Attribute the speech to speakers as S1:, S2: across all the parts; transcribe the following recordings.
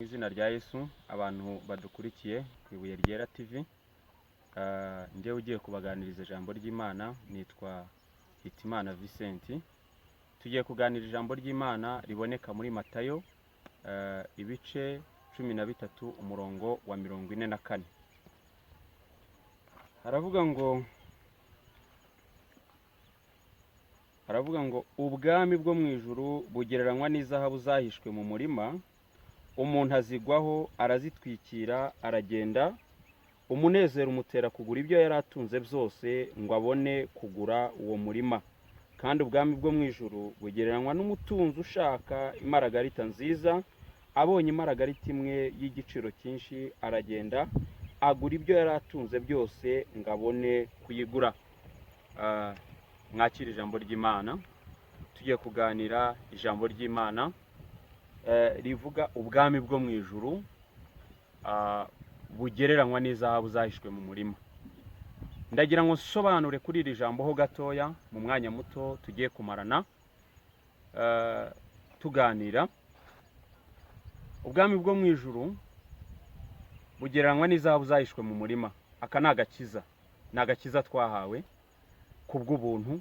S1: Izina rya Yesu, abantu badukurikiye ku Ibuye Ryera TV, njyewe ugiye kubaganiriza ijambo ry'Imana, nitwa EV.Vencent. Tugiye kuganira ijambo ry'Imana riboneka muri Matayo, ibice 13 umurongo wa 44. Haravuga ngo ubwami bwo mu ijuru bugereranywa n'izahabu zahishwe mu murima, umuntu azigwaho arazitwikira aragenda, umunezero umutera kugura ibyo yari atunze byose ngo abone kugura uwo murima. Kandi ubwami bwo mu ijuru bugereranywa n'umutunzi ushaka imaragarita nziza, abonye imaragarita imwe y'igiciro cyinshi aragenda agura ibyo yari atunze byose ngo abone kuyigura. Mwakira ijambo ry'Imana. Tugiye kuganira ijambo ry'Imana rivuga ubwami bwo mu ijuru bugereranywa n'izahabu zahishwe mu murima. Ndagira ngo nsobanure kuri iri jambo ho gatoya mu mwanya muto tugiye kumarana tuganira. Ubwami bwo mu ijuru bugereranywa n'izahabu zahishwe mu murima. Aka ni agakiza twahawe kubw'ubuntu.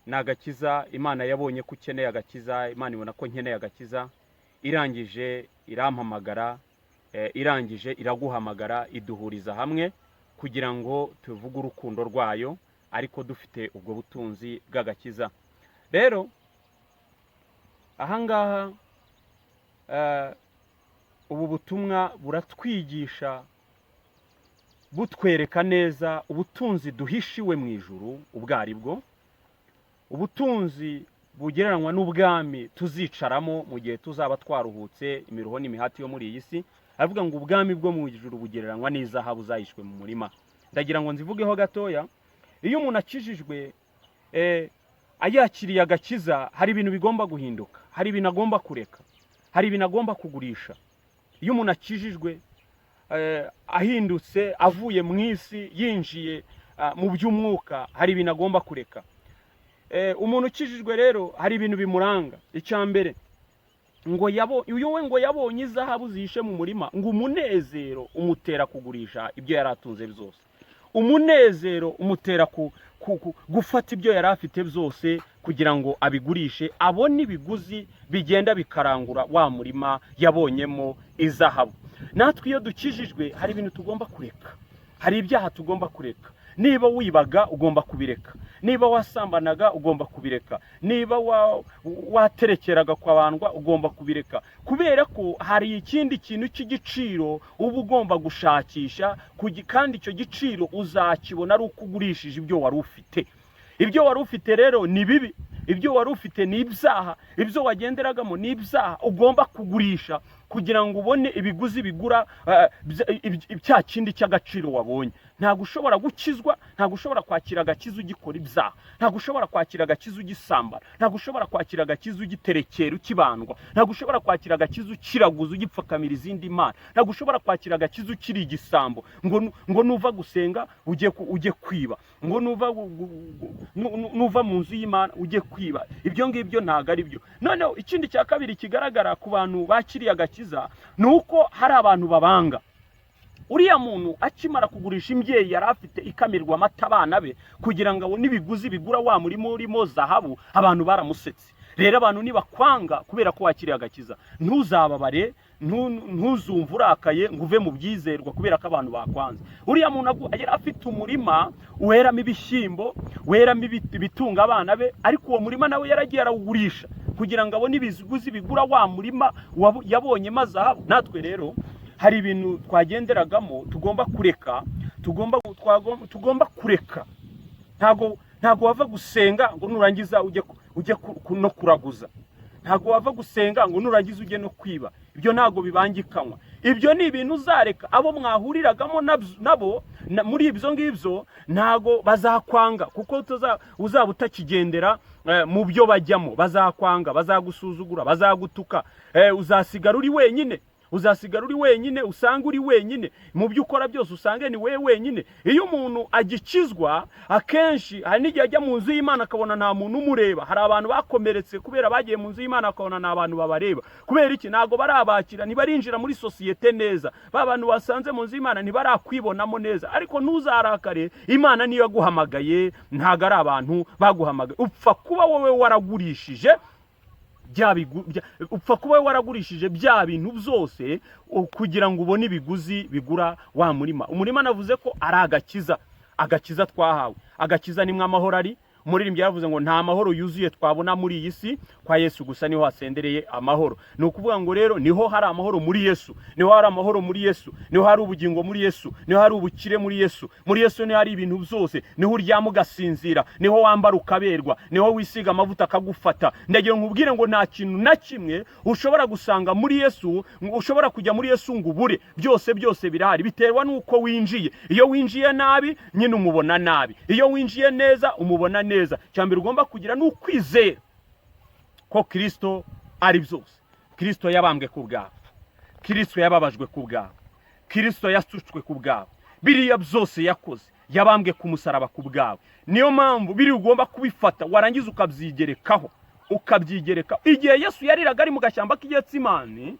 S1: Ni agakiza Imana yabonye ko ukeneye agakiza, Imana ibona ko nkeneye agakiza, irangije irampamagara, irangije iraguhamagara, iduhuriza hamwe kugira ngo tuvuge urukundo rwayo, ariko dufite ubwo butunzi bw'agakiza. Rero ahangaha ubu butumwa buratwigisha, butwereka neza ubutunzi duhishiwe mu ijuru ubwo ari bwo, ubutunzi bugereranywa n'ubwami tuzicaramo mu gihe tuzaba twaruhutse imiruho n'imihati yo muri iyi si. Aravuga ngo ubwami bwo mu ijuru bugereranywa n'izahabu zahishwe mu murima. Ndagira ngo nzivugeho gatoya. Iyo umuntu akijijwe ayakiriye agakiza, hari ibintu bigomba guhinduka, hari ibintu agomba kureka, hari ibintu agomba kugurisha. Iyo umuntu akijijwe ahindutse, avuye mu isi yinjiye mu by'umwuka, hari ibintu agomba kureka. Umuntu ukijijwe rero hari ibintu bimuranga. Icyambere ngo yabonye izahabu zihishe mu murima, ngo umunezero umutera kugurisha ibyo yari atunze byose. Umunezero umutera gufata ibyo yari afite byose kugira ngo abigurishe, abone ibiguzi bigenda bikarangura wa murima yabonyemo izahabu. Natwe iyo dukijijwe hari ibintu tugomba kureka, hari ibyaha tugomba kureka. Niba wibaga ugomba kubireka, niba wasambanaga ugomba kubireka, niba waterekeraga kwabandwa ugomba kubireka, kubera ko hari ikindi kintu cy'igiciro uba ugomba gushakisha, kandi icyo giciro uzakibona ari uko ugurishije ibyo wari ufite. Ibyo wari ufite rero ni bibi, ibyo wari ufite ni ibyaha, ibyo wagenderagamo ni ibyaha ugomba kugurisha kugira ngo ubone ibiguzi bigura cya kindi cy'agaciro wabonye. Ntabwo ushobora gukizwa, ntabwo ushobora kwakira agakiza ugikora ibyaha, ntabwo ushobora kwakira agakiza ugisambara, ntabwo ushobora kwakira agakiza ugiterekera ukibandwa, ntabwo ushobora kwakira agakiza ukiraguza ugipfakamira izindi mana, ntabwo ushobora kwakira agakiza ukiri igisambo ngo nuva gusenga ujye kwiba, ngo nuva mu nzu y'Imana ujye kwiba. Ibyo ngibyo ntabwo ari byo. Noneho ikindi cya kabiri kigaragara ku bantu bakiriye agakiza ni uko hari abantu babanga. Uriya muntu akimara kugurisha imbyeyi yari afite ikamirwa amata abana be kugira ngo abone ibiguzi bigura wa murimo urimo zahabu, abantu baramusetse. Rero abantu nibakwanga kubera ko wakiriye agakiza, ntuzababare, ntuzumve urakaye ngo uve mu byizerwa kubera ko abantu bakwanze. Uriya muntu yari afite umurima weramo ibishyimbo, weramo ibitunga abana be, ariko uwo murima nawe yaragiye arawugurisha kugira ngo abone ibiguzi bigura wa murima yabonyemo zahabu. Natwe rero hari ibintu twagenderagamo tugomba kureka, tugomba kureka. Ntago wava gusenga ngo nurangiza ujye no kuraguza, ntago wava gusenga ngo nurangiza ujye no kwiba. Ibyo ntago bibangikanywa. Ibyo ni ibintu uzareka. Abo mwahuriragamo nabo muri ibyo ngibyo ntago bazakwanga, kuko uzaba utakigendera mu byo bajyamo. Bazakwanga, bazagusuzugura, bazagutuka, uzasigara uri wenyine. uzasigara uri wenyine, usanga uri wenyine mu byo ukora byose, usange ni wewe wenyine. Iyo umuntu agikizwa akenshi hari n'igihe ajya mu nzu y'Imana akabona nta muntu umureba. Hari abantu bakomeretse kubera bagiye mu nzu y'Imana akabona nta bantu babareba. Kubera iki? Ntago barabakira, ntibarinjira muri sosiyete neza. Ba bantu basanze mu nzu y'Imana ntibarakwibonamo neza. Ariko ntuzarakare, Imana niyo yaguhamagaye, ntago ari abantu baguhamagaye. Upfa kuba wowe waragurishije bya bintu byose kugira ngo ubone ibiguzi bigura wa murima. Umurima navuze ko ari agakiza twahawe. Agakiza nimwe amahoro ari. Umuririmbyi yaravuze ngo nta mahoro yuzuye twabona muri iyi si, kwa Yesu gusa niho hasendereye amahoro. Ni ukuvuga ngo rero niho hari amahoro muri Yesu, niho hari amahoro muri Yesu, niho hari ubugingo muri Yesu, niho hari ubukire muri Yesu. Muri Yesu niho hari ibintu byose, niho uryama ugasinzira, niho wambara ukaberwa, niho wisiga amavuta akagufata. Ndagira nkubwire ngo nta kintu na kimwe ushobora gusanga muri Yesu, ushobora kujya muri Yesu ngo ubure. Byose birahari, biterwa nuko winjiye. Iyo winjiye nabi nyine umubona nabi, iyo winjiye neza umubona neza. Cyambere ugomba kugira n'ukwizera ko Kristo ari byose. Kristo yabambwe ku bwawe, Kristo yababajwe ku bwawe, Kristo yasutswe ku bwawe. Biriya byose yakoze, yabambwe ku musaraba ku bwawe. Niyo mpamvu biri ugomba kubifata, warangiza ukabyigerekaho. Igihe Yesu yariraga ari mu gashyamba k'Getsemani,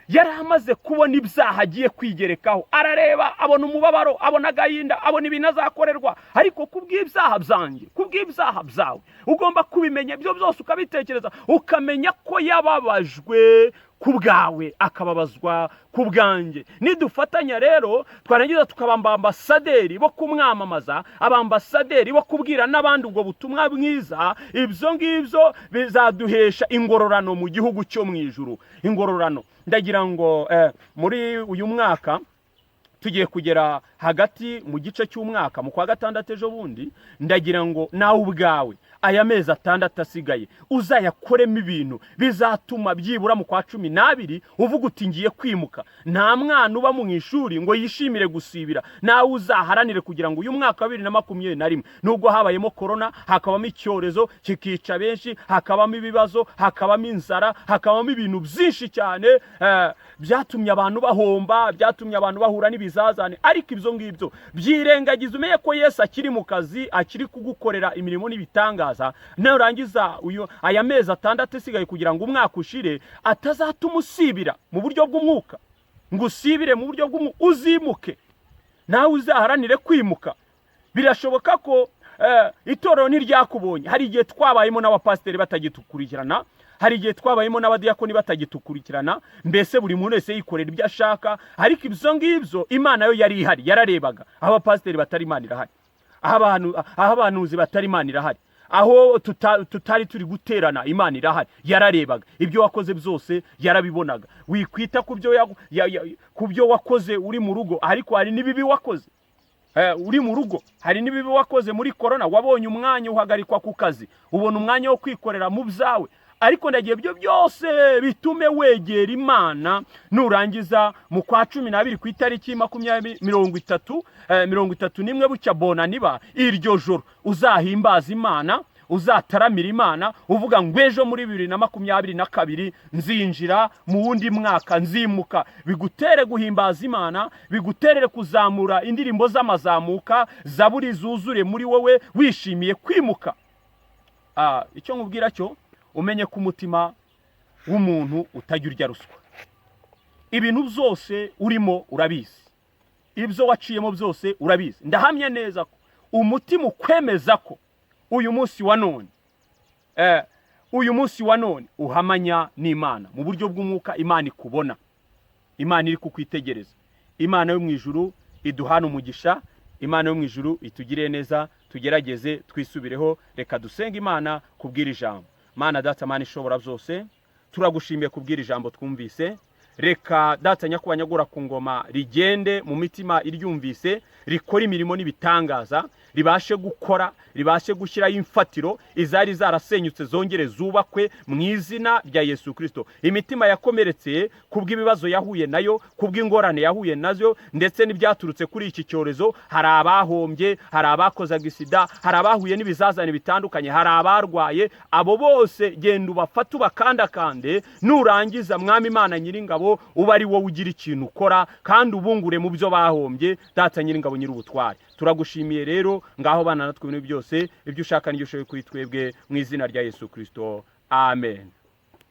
S1: yari amaze kubona ibyaha agiye kwigerekaho. Arareba, abona umubabaro, abona agahinda, abona ibintu azakorerwa. Ariko kubw'ibyaha byanjye, kubw'ibyaha byawe, ugomba kubimenya ibyo byose, ukabitekereza, ukamenya ko yababajwe ku bwawe, akababazwa ku bwanjye. Nidufatanya rero, twarangiza tukaba ambasaderi bo kumwamamaza, abambasaderi bo kubwira n'abandi ubwo butumwa bwiza. Ibyo ngibyo bizaduhesha ingororano mu gihugu cyo mu ijuru. Ingororano, ndagira ngo muri uyu mwaka tugiye kugera hagati mu gice cy'umwaka, mu kwa gatandatu ejo bundi, ndagira ngo nawe ubwawe aya mezi 6 asigaye uzayakoremo ibintu bizatuma byibura mu kwa 12 uvuga uti ngiye kwimuka. Nta mwana uba mu ishuri ngo yishimire gusibira. Nawe uzaharanire kugira ngo uyu mwaka wa 2021, nubwo habayemo corona, hakabamo icyorezo kikica benshi, hakabamo ibibazo, hakabamo inzara, hakabamo ibintu byinshi cyane byatumye abantu bahomba, byatumye abantu bahura n'ibizazane. Ariko ibyo ngibyo byirengagiza, umenye ko Yesu akiri mu kazi, akiri kugukorera imirimo n'ibitangaza. Narangiza aya mezi 6 asigaye kugira ngo umwaka ushire, atazatuma usibira mu buryo bw'umwuka, ngo usibire mu buryo bw'umwuka, uzimuke. Nawe uzaharanire kwimuka. Birashoboka ko itorero ntiryakubonye. Hari igihe twabayemo n'abapasiteri batagitukurikirana, hari igihe twabayemo n'abadiyakoni batagitukurikirana, mbese buri muntu wese yikorera ibyo ashaka. Ariko ibyo ngibyo Imana yo yari ihari, yararebaga. Aho abapasiteri batari Imana irahari, aho abanuzi batari Imana irahari, aho tutari turi guterana Imana irahari, yararebaga. Ibyo wakoze byose yarabibonaga. Wikwita ku byo wakoze uri mu rugo, ariko hari n'ibibi wakoze uri mu rugo. Hari n'ibibi wakoze muri corona, wabonye umwanya uhagarikwa ku kazi, ubona umwanya wo kwikorera mu byawe. Ariko ndagiye byo byose bitume wegera Imana. Nurangiza mu kwa 12 ku itariki 31 bucya bona niba iryo joro uzahimbaza Imana, uzataramira Imana, uvuga ngo ejo muri 2022 nzinjira mu wundi mwaka, nzimuka. Bigutere guhimbaza Imana, biguterere kuzamura indirimbo z'amazamuka, zaburi zuzure muri wowe, wishimiye kwimuka. Icyo nkubwira cyo, umenye ko umutima w'umuntu utajya urya ruswa. Ibintu byose urimo urabizi, ibyo waciyemo byose urabizi. Ndahamya neza ko umutima ukwemeza ko uyu munsi wa none uhamanya n'Imana mu buryo bw'umwuka. Imana ikubona, Imana iri kukwitegereza. Imana yo mu ijuru iduhana umugisha, Imana yo mu ijuru itugire neza. Tugerageze twisubireho, reka dusenga Imana kubwira ijambo. Mana Data, Mana ishobora byose, turagushimiye kubwira ijambo twumvise. Reka Data nyakubanyagura ku ngoma rigende mu mitima iryumvise, rikora imirimo n'ibitangaza, ribashe gukora, ribashe gushyiraho imfatiro, izari zarasenyutse zongere zubakwe mu izina rya Yesu Kristo. Imitima yakomeretse kubw'ibibazo yahuye nayo, kubw'ingorane yahuye nazo, ndetse n'ibyaturutse kuri iki cyorezo. Hari abahombye, hari abakozaga isida, hari abahuye n'ibizazane bitandukanye, hari abarwaye. Abo bose genda ubafate ubakandakande. Nurangiza Mwami Imana Nyiringabo, wabo uba ari wowe ugira ikintu ukora kandi ubungure mu byo bahombye. Data Nyiringabo Nyir'ubutware, turagushimiye rero, ngaho bana natwe ibintu byose ibyo ushaka n'ibyo ushoboye kuri twebwe, mu izina rya Yesu Kristo, amen.